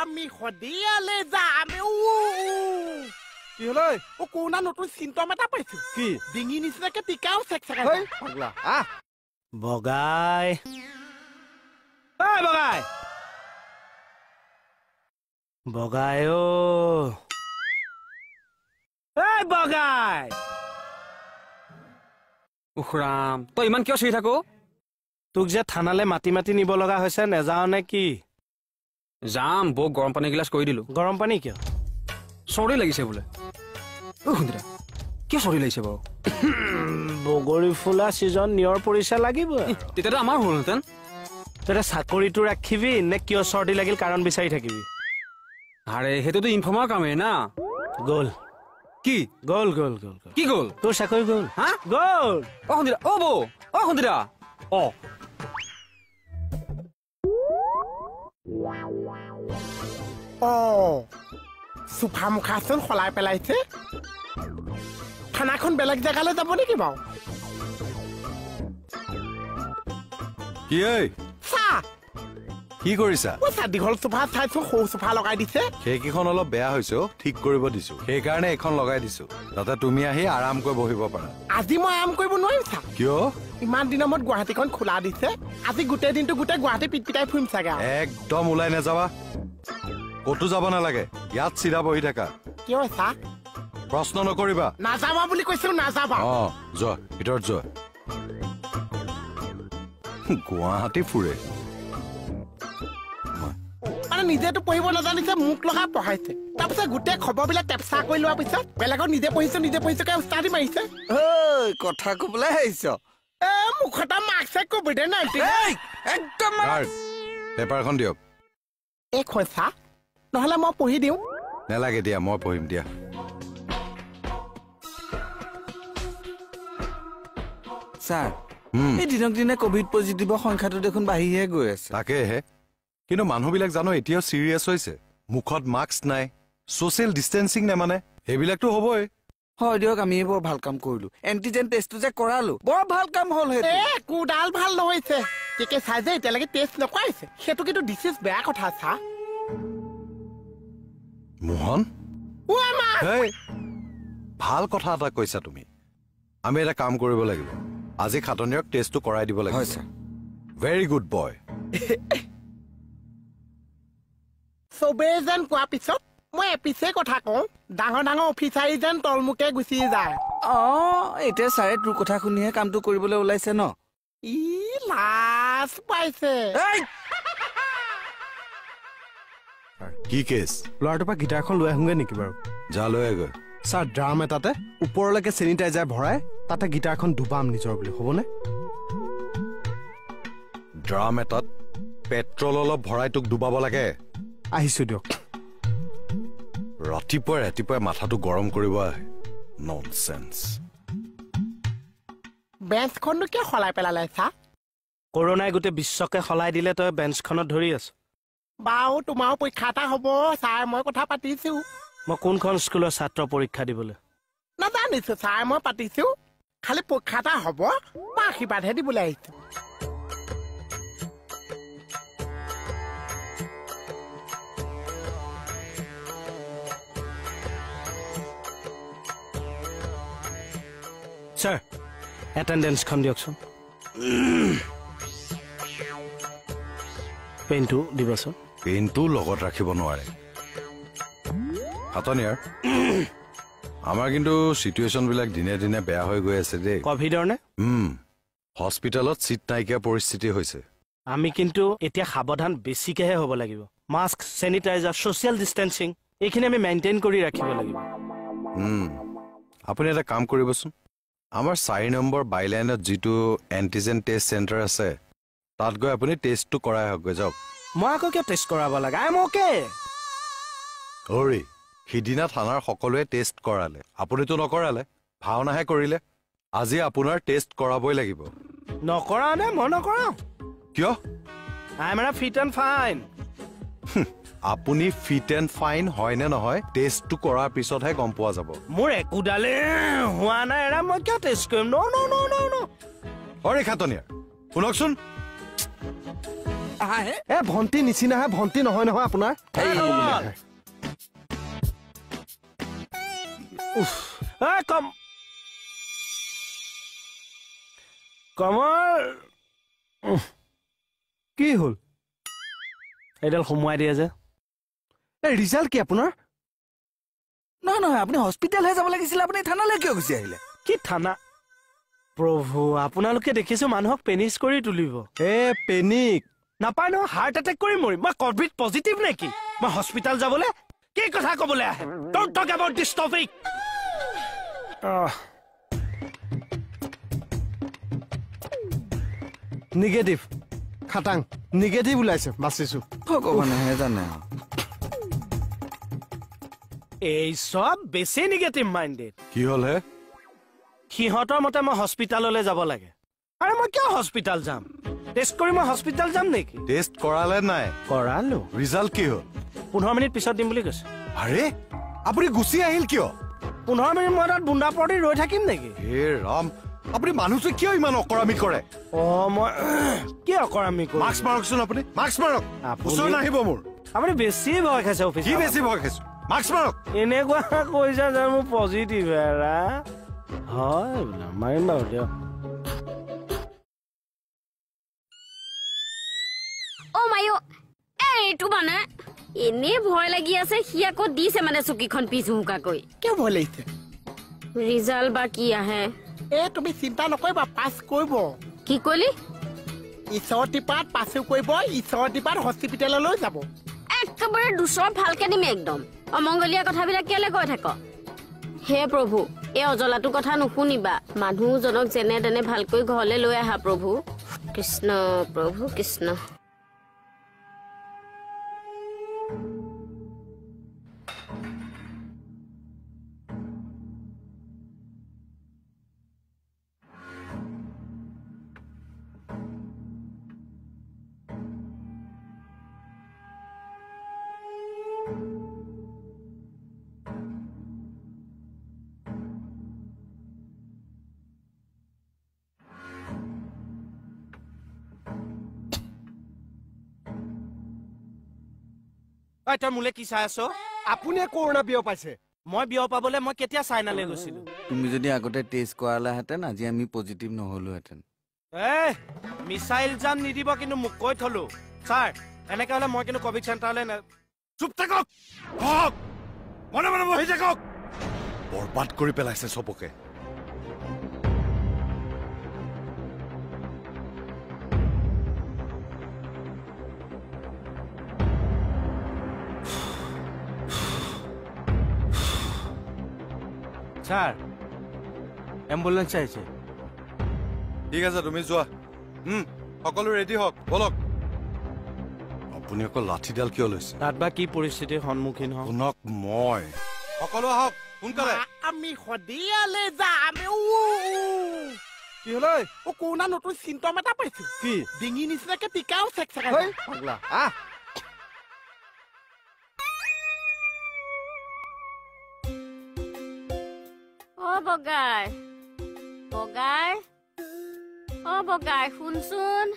আমি সদিয়ালে যাম কি হল ও কোনা নতুন চিন্তম এটা পাইছো কি ডিঙি নিচিনাকে টিকাও চেকচেকা পাগলা আহ বগাই বগাই বগাই ও বগাই উখৰাম তই ইমান কিয় চিৰি থাকো তোক যে থানালে মাতি মাতি নিব লগা হৈছে নেযাও নে কি যাম বৌক গৰম পানী গিলাচ কৰি দিলো গৰম পানী কিয় চৰ্দি লাগিছে বোলে শুনিৰা কিয় চৰ্দি লাগিছে বাৰু বগৰী ফুলা ছিজন নিয়ৰ পৰিচা লাগিব তেতিয়াতো আমাৰ হ'লহেঁতেন তই চাকৰিটো ৰাখিবি নে কিয় চৰ্দি লাগিল কাৰণ বিচাৰি থাকিবি আৰে সেইটোতো ইনফৰ্মাৰ কামেই না গ'ল কি গ'ল গ'ল গ'ল কি গ'ল তোৰ চাকৰি গ'ল হা গ'ল শুনিৰা বৌ শুনিৰা চোফা মুখাচোন সলাই পেলাইছে খানাখন বেলেগ জেগালৈ যাব নেকি বাৰু কি কৰিছা দীঘল চোফা চাইছো সৰু চোফা লগাই দিছে সেইকেইখন অলপ বেয়া হৈছে ঠিক কৰিব দিছো সেইকাৰণে এইখন লগাই দিছো যাতে তুমি আহি আৰামকৈ বহিব পাৰা আজি মই আৰাম কৰিব নোৱাৰিম চা কিয় ইমান দিনৰ মূৰত গুৱাহাটীখন খোলা দিছে আজি গোটেই দিনটো গোটেই গুৱাহাটী পিটপিটাই ফুৰিম চাগে একদম ওলাই নাযাবা কতো যাব নালাগে ইয়াত চিধা বহি থাকা কিয় চা প্ৰশ্ন নকৰিবা নাযাবা বুলি কৈছো নাযাবা যোৱা ভিতৰত যোৱা গুৱাহাটী ফুৰে নিজেতো পঢ়িব নাজানিছে মোক লগাই পঢ়াইছে তাৰপিছত গোটেই খবৰবিলাক কেপচা কৰি লোৱাৰ পিছত বেলেগত নিজে পঢ়িছো কে উস্তাদি মাৰিছে কথা কবলৈ আহিছ মুখটা মাৰ্কছে কবিডে একদম পেপাৰখন দিয়ক এই খৈছা নহলে মই পঢ়ি দিওঁ নেলাগে দিয়া মই পঢ়িম দিয়া ছাৰ এই দিনক দিনে কোভিড পজিটিভৰ সংখ্যাটো দেখোন বাঢ়িহে গৈ আছে তাকেহে কিন্তু মানুহবিলাক জানো এতিয়াও চিৰিয়াছ হৈছে মুখত মাস্ক নাই সোশ্যাল ডিস্টেন্সিং নাই মানে এইবিলাকতো হ'বই হয় দিয়ক আমি বৰ ভাল কাম কৰিলো এন্টিজেন টেষ্টটো যে কৰালো বৰ ভাল কাম হ'ল হে কুডাল ভাল নহৈছে কে চাই যে এতিয়ালৈকে টেষ্ট নকৰাইছে সেইটো কিন্তু ডিচিজ বেয়া কথা চা মোহন ভাল কথা এটা কৈছা তুমি আমি এটা কাম কৰিব লাগিব আজি খাটনিয়ক টেষ্টটো কৰাই দিব লাগিব হয় ছাৰ ভেৰি গুড বয় চবেই যেন কোৱা পিছত মই এপিছে কথা কওঁ ডাঙৰ ডাঙৰ অফিচাৰী যেন তলমুকে গুচি যায় এতিয়া ছাৰে তোৰ কথা শুনিহে কামটো কৰিবলৈ ওলাইছে ন ই লাজ পাইছে কি কেছ ল'ৰাটোৰ পৰা গিটাৰখন লৈ আহোগে নেকি বাৰু যা লৈ গৈ ছাৰ ড্ৰাম এটাতে ওপৰলৈকে চেনিটাইজাৰ ভৰাই তাতে গিটাৰখন ডুবাম নিজৰ বুলি হ'বনে ড্ৰাম এটাত পেট্ৰল অলপ ভৰাই তোক ডুবাব লাগে আহিছো দিয়ক ৰাতিপুৱাই মাথাটো গৰম কৰিব আহে ননচেন্স বেঞ্চখননো কিয় সলাই পেলালে চা কৰোণাই গোটেই বিশ্বকে সলাই দিলে তই বেঞ্চখনত ধৰি আছ বাও তোমাৰো পৰীক্ষা এটা হ'ব ছাৰ মই কথা পাতিছো মই কোনখন স্কুলৰ ছাত্ৰ পৰীক্ষা দিবলৈ নাজানিছো ছাৰ মই পাতিছো খালি পৰীক্ষা এটা হ'ব মই আশীৰ্বাদহে দিবলৈ আহিছো Sir, attendance খন দিয়কচোন পেনটো দিবচোন পেনটো লগত ৰাখিব নোৱাৰে খাটনিয়াৰ আমাৰ কিন্তু সিচুৱেচন বিলাক দিনে দিনে বেয়া হৈ গৈ আছে দেই কোভিডৰ নে হস্পিটেলত সিট নাইকিয়া পৰিস্থিতি হৈছে আমি কিন্তু এতিয়া সাৱধান বেছিকেহে হ'ব লাগিব মাস্ক চেনিটাইজাৰ সোশ্যাল ডিস্টেন্সিং এইখিনি আমি মেইনটেইন কৰি ৰাখিব লাগিব আপুনি এটা কাম কৰিবচোন আমাৰ 4 নম্বৰ বাইলাইনত যেটো এন্টিজেন টেষ্ট সেন্টাৰ আছে তাত গৈ আপুনি টেষ্টটো কৰাই হক যাওক মই আকৌ কিয় টেষ্ট কৰাব লাগে আই এম ওকে হৰি হিদিনা থানাৰ সকলোৱে টেষ্ট কৰালে আপুনিতো নকৰালে ভাওনাহে কৰিলে আজি আপোনাৰ টেষ্ট কৰাবই লাগিব নকৰা নে মই নকৰাও কিয় I am fit and fine আপুনি ফিট এণ্ড ফাইন হয় নে নহয় টেষ্টটো কৰাৰ পিছতহে গম পোৱা যাব মোৰ একোডালে হোৱা নাই এৰা মই কিয় টেষ্ট কৰিম নো নো নো নো নো হৰি খাটনিয়াৰ শুনকচোন আহে এ ভণ্টি নিচিনাহে ভণ্টি নহয় নহয় আপোনাৰ কম কমৰ কি হ'ল এইডাল সোমোৱাই দিয়ে যে এই ৰিজাল্ট কি আপোনাৰ নহয় নহয় আপুনি হস্পিটেলহে যাব লাগিছিলে আপুনি থানালৈ কিয় গুচি আহিলে কি থানা প্ৰভু আপোনালোকে দেখিছো মানুহক পেনিছ কৰি তুলিব এ পেনিক নাপায় নহয় হাৰ্ট এটেক কৰি মৰিম মই কভিড পজিটিভ নেকি মই হস্পিটেল যাবলৈ কি কথা ক'বলৈ আহে don't talk about this topic negative খাটাং নিগেটিভ ওলাইছে বাচিছো ভগৱানেহে জানে এই চব বেছি নিগেটিভ মাইণ্ডেড কি হ'ল হে সিহঁতৰ মতে মই হস্পিটেললৈ যাব লাগে আৰে মই কিয় হস্পিটেল যাম টেষ্ট কৰি মই হস্পিটেল যাম নেকি টেষ্ট কৰালে নাই কৰালো ৰিজাল্ট কি হ'ল 15 মিনিট পিছত দিম বুলি কৈছে আৰে আপুনি গুচি আহিল কিয় 15 মিনিট মই তাত বুন্দা পৰি ৰৈ থাকিম নেকি হে ৰাম আপুনি মানুহটো কিয় ইমান অকৰামী কৰে মই কি অকৰামী কৰিম মাস্ক মাৰকচোন আপুনি মাস্ক মাৰক ওচৰ নাহিব মোৰ আপুনি বেছি ভয় খাইছে অফিচ কি বেছি ভয় খাইছো মাস্ক মাৰক এনেকুৱা কৈছা যে মোৰ পজিটিভ এৰা হয় মাৰিম বাৰু দিয়ক অ মায়ো এইটো মানে এনে ভয় লাগি আছে সি আকৌ দিছে মানে চকীখন পিছ হুকাকৈ কিয় ভয় লাগিছে ৰিজাল্ট বা কি আহে তুমি চিন্তা নকৰিবা পাছ কৰিব কি কলি ঈশ্বৰ টিপাত পাছো কৰিব ঈশ্বৰ টিপাত হস্পিটেললৈ যাব একেবাৰে দুচৰ ভালকে দিম একদম অমংগলীয়া কথাবিলাক কেলে কৈ থাক হে প্ৰভু এই অজলাটো কথা নুশুনিবা মানুহজনক যেনে তেনে ভালকৈ ঘৰলৈ লৈ আহা প্ৰভু কৃষ্ণ প্ৰভু কৃষ্ণ তই মোলে কি চাই আছ আপুনিয়ে কৰোণা বিয়পাইছে মই বিয়পাবলৈ মই কেতিয়া চাইনালৈ গৈছিলো তুমি যদি আগতে টেষ্ট কৰালাহেঁতেন আজি আমি পজিটিভ নহলোহেঁতেন মিছাইল জান নিদিব কিন্তু মোক কৈ থলো ছাৰ এনেকে হলে মই কিন্তু কভিড চেণ্টাৰলৈ চুপ থাকক হওক মনে মনে বহি থাকক বৰবাদ কৰি পেলাইছে চবকে ছাৰ এম্বুলেন্স আহিছে ঠিক আছে তুমি যোৱা সকলো ৰেডি হওক বলক আপুনি অকল লাঠিডাল কিয় লৈছে তাত বা কি পৰিস্থিতিৰ সন্মুখীন হওঁ শুনক মই সকলো আহক সোনকালে আমি সদিয়ালে যাম কি হলে কৰোণা নতুন চিন্টম এটা পাইছো কি ডিঙি নিচিনাকে টিকাও চেক পাগলা আহ অ বগাই বগাই অ বগাই শুনচোন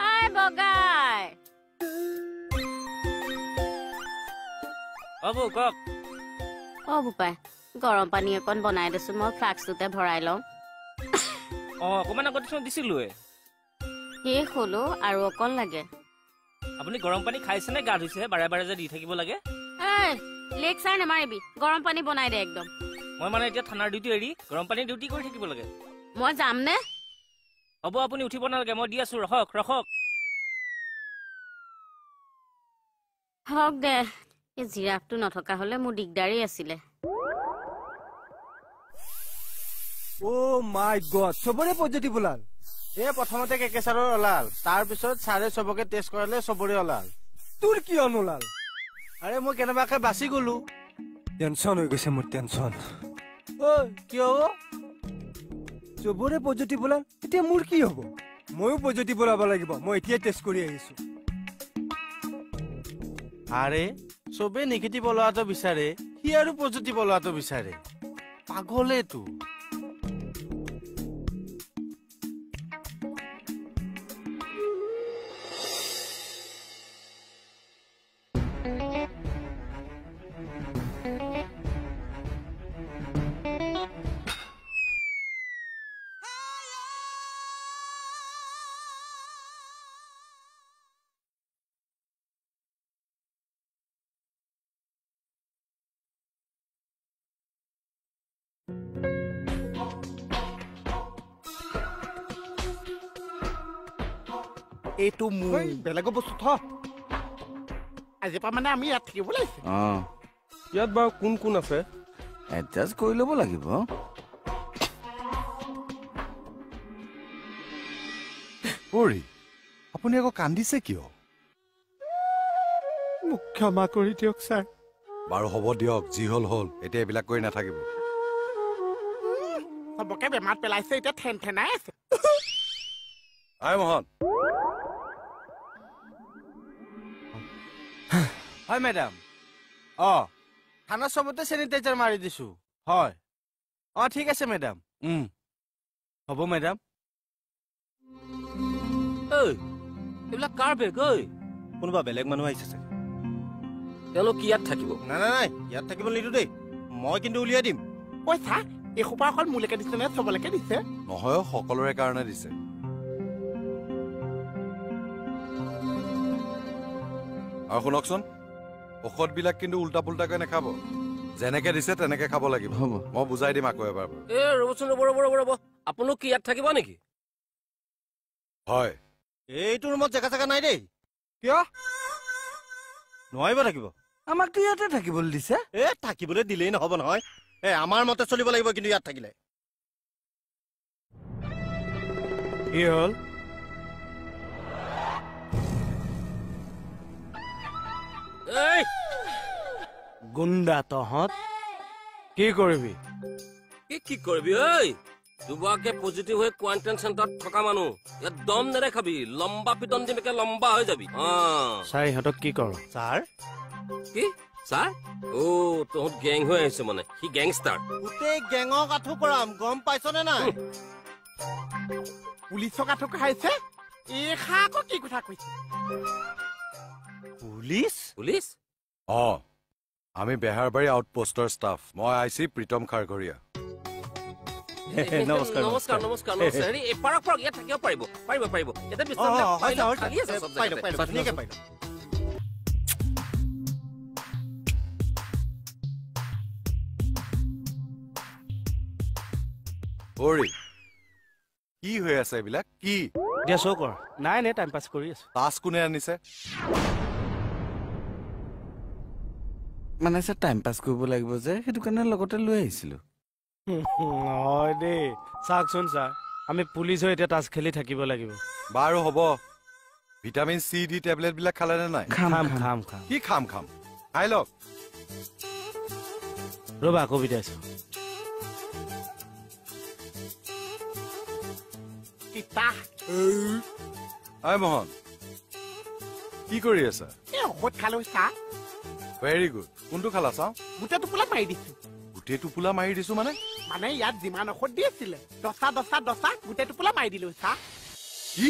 আই বগাই অ বৌ কওক অ বোপাই গৰম পানী অকণ বনাই দিছো মই ফ্লাক্সটোতে ভৰাই লওঁ অ অকমান আগত দিছিলোৱে শেষ হলো আৰু অকণ লাগে আপুনি গৰম পানী খাইছেনে গা ধুইছে বাৰে বাৰে যে দি থাকিব লাগে এই লেকচাৰ নেমাৰিবি গৰম পানী বনাই দে একদম মই মানে এতিয়া থানাৰ ডিউটি এৰি গৰম পানী ডিউটি কৰি থাকিব লাগে মই যাম নে হ'ব আপুনি উঠিব নালাগে মই দি আছো ৰখক ৰখক হওক দে এই জিৰাফটো নথকা হলে মোৰ দিগদাৰী আছিলে ও মাই গড সবৰে পজিটিভ ওলাল প্ৰথমতে কেকেচাৰৰ ওলাল তাৰপিছত ছাৰে চবকে টেষ্ট কৰালে চবৰে ওলাল তোৰ কিয় নোলাল আৰে মই কেনেবাকে বাচি গলো টেনচন হৈ গৈছে মোৰ টেনচন কিয় চবৰে পজিটিভ ওলাল এতিয়া মোৰ কি হ'ব ময়ো পজিটিভ ওলাব লাগিব মই এতিয়া টেষ্ট কৰি আহিছো আৰে চবে নিগেটিভ ওলোৱাটো বিচাৰে সি আৰু পজিটিভ ওলোৱাটো বিচাৰে পাগলেতো এইটো মোৰ বেলেগৰ বস্তু থ আজিৰ পৰা মানে আমি ইয়াত থাকিব লাগিছে অঁ ইয়াত বাৰু কোন কোন আছে এডজাষ্ট কৰি ল'ব লাগিব হৰি আপুনি আকৌ কান্দিছে কিয় মোক ক্ষমা কৰি দিয়ক ছাৰ বাৰু হ'ব দিয়ক যি হ'ল হ'ল এতিয়া এইবিলাক কৰি নাথাকিব চবকে বেমাৰ পেলাইছে এতিয়া ঠেন ঠেনাই আছে আই মোহন হয় মেডাম অঁ থানা চবতে চেনিটাইজাৰ মাৰি দিছোঁ হয় অঁ ঠিক আছে মেডাম হ'ব মেডাম এইবিলাক কাৰ বেগ ঐ কোনোবা বেলেগ মানুহ আহিছে চাগে তেওঁলোক কি ইয়াত থাকিব নাই নাই নাই ইয়াত থাকিব নিদিওঁ দেই মই কিন্তু উলিয়াই দিম পইচা এসোপা অকল মোলৈকে দিছে নে চবলৈকে দিছে নহয় সকলোৰে কাৰণে দিছে আৰু শুনকচোন ঔষধবিলাক কিন্তু উল্টা পুল্টাকৈ নাখাব যেনেকে দিছে তেনেকে খাব লাগিব হ'ব মই বুজাই দিম আকৌ এবাৰ এ ৰ'বচোন ৰ'ব আপোনালোক কি ইয়াত থাকিব নেকি হয় এইটো ৰুমত জেগা চেগা নাই দেই কিয় নোৱাৰিব থাকিব আমাকতো ইয়াতে থাকিবলৈ দিছে থাকিবলৈ দিলেই নহ'ব নহয় আমাৰ মতে চলিব লাগিব কিন্তু ইয়াত থাকিলে কি হ'ল এই গুণ্ডা তহঁত কি কৰিবি কি কৰিবি ঐ দুবাৰকে পজিটিভ হৈ কোৱাৰেণ্টাইন চেণ্টাৰত থকা মানুহ ইয়াত দম নেদেখাবি লম্বা পিটন দিম একে লম্বা হৈ যাবি ছাৰ ইহঁতক কি কৰ ছাৰ কি ছাৰ তহঁত গেং হৈ আহিছে মানে সি গেংষ্টাৰ গোটেই গেঙক আঁঠু কৰাম গম পাইছনে নাই পুলিচক আঁঠু খাইছে এইখা আকৌ কি কথা কৈছে পুলিচ পুলিচ অঁ আমি বেহাৰবাৰী আউটপোষ্টৰ ষ্টাফ মই আইচি প্ৰীতম খাৰঘৰীয়া নমস্কাৰ নমস্কাৰ নমস্কাৰ হেৰি পাৰক ইয়াত থাকিব পাৰিব ইয়াতে বিচনাবিলাক খালী আছে চব জেগাতে। ধুনীয়াকে পাৰিলো হৰি কি হৈ আছে এইবিলাক কি দিয়া শ্ব' কৰ নাই নে টাইম পাছ কৰি আছো তাচ কোনে আনিছে মানে ছাৰ টাইম পাছ কৰিব লাগিব যে সেইটো কাৰণে লগতে লৈ আহিছিলোঁ হয় দেই চাওকচোন ছাৰ আমি পুলিচ হৈ এতিয়া তাচ খেলি থাকিব লাগিব বাৰু হ'ব ভিটামিন চি ডি টেবলেটবিলাক খালেনে নাই খাম খাম খাম কি খাম খাই লওক ৰ'বা আকৌ বিদাইছো আই মোহন কি কৰি আছা ঔষধ খালো চাহ ভেৰি গুড কোনটো খালা চাওঁ গোটেই টোপোলা মাৰি দিছো গোটেই টোপোলা মাৰি দিছো মানে ইয়াত যিমান ঔষধ দি আছিলে দহটা গোটেই টোপোলা মাৰি দিলো চাহ কি